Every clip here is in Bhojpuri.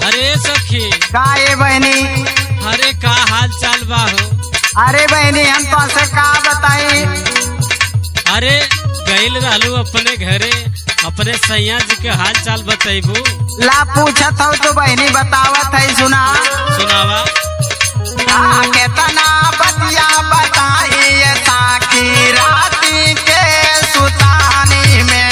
अरे सखी का ये बहनी? अरे का हाल चाल बा हो? अरे बहनी हम तो से का बताई? अरे गईल रहलू अपने घरे, अपने सैया जी के हाल चाल बतेबू? ला पूछत हो तो बहनी बतावत है, सुना सुनावा। केतना बतिया बताई ये साकी राती के सुतानी में।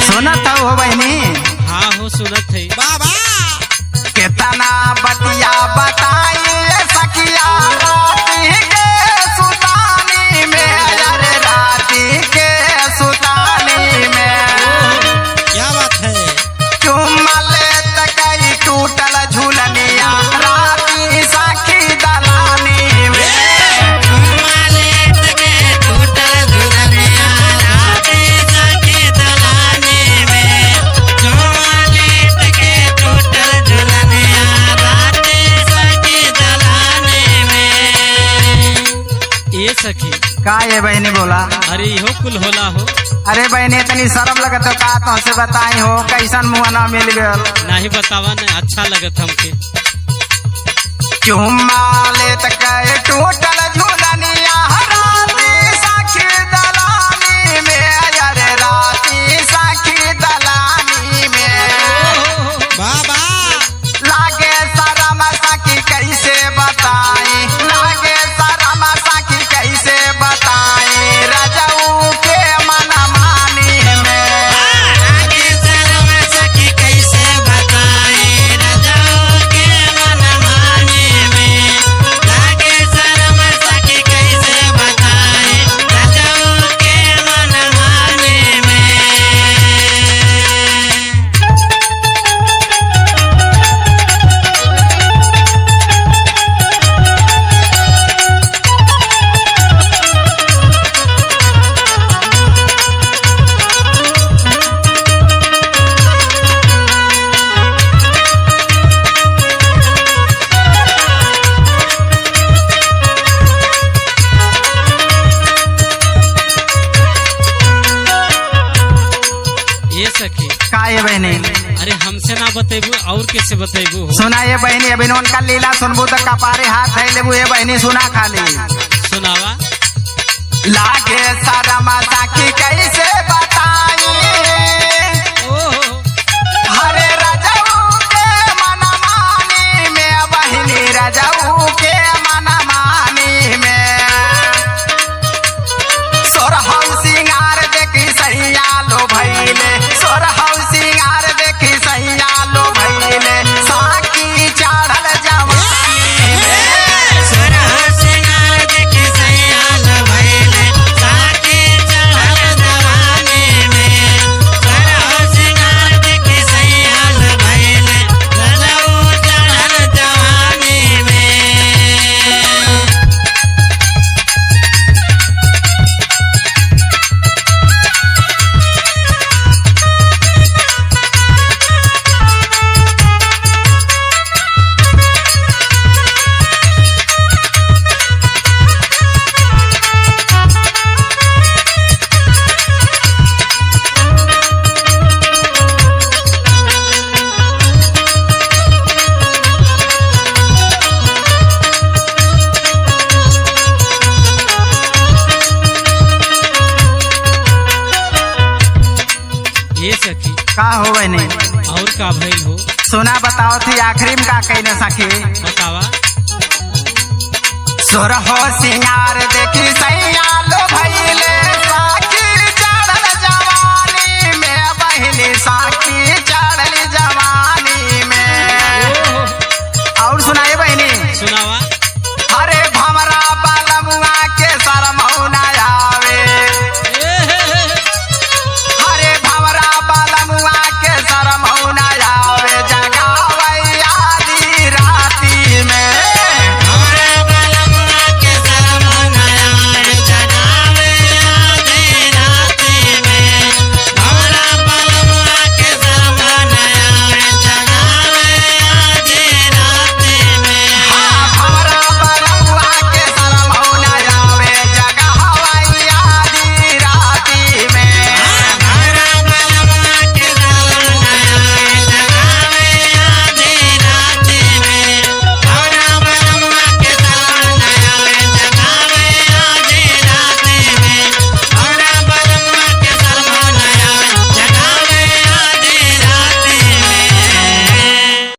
सुनत हो बहनी? हाँ हो सुनत है बाबा। केतना बतिया बताई ये सखिया राती के सुतानी में। अरे राती के सुतानी में क्या बात है? चुम्मा लेत कई टूटल झूलनिया राती सखी दलानी में। ये सखी का ये बहनी बोला? अरे इहो कुल होला हो? अरे बहनी तनी शर्म लगत हो का तो से बताई हो कैसन मुँह ना मिल गल। नहीं बतावा न, अच्छा लगत हमके। चुम्मा लेत कई टूटल झूलनिया राती सखी दलानी में। अरे राती सखी दलानी में बाबा। लागे शरम सखी कैसे बताई, लागे शरम सखी कैसे बताई रजऊ के मन मानी में। ये सखी का ये बहनी? अरे हमसे ना बतेबू और कैसे बतेबू हो? सुना ये बहनी, अभी उनका लीला सुनबू तो कपारे हाथ है लेबू। ये बहनी सुना खाली। सुनावा। लागे शरम सखी कैसे बताई ओहो हरे रजऊ के मन मानी में। बहनी रजऊ के मन मानी में सोरहौ सिंगार देखी सैया लो भैले। सोरहौ सिंगार देखी सैया लो भैले साकी चढ़ल जवानी में। ये सखी का हो बहनी? और का भइल हो? सोना बताओ थी आखिरी में का कहने सखी? बतावा। सोरहो सिंगार देखी सैया लो भैले साकी चढ़ल जवानी में। बहनी साकी चढ़ल जवानी में। और सुनाए बहनी? सुनावा।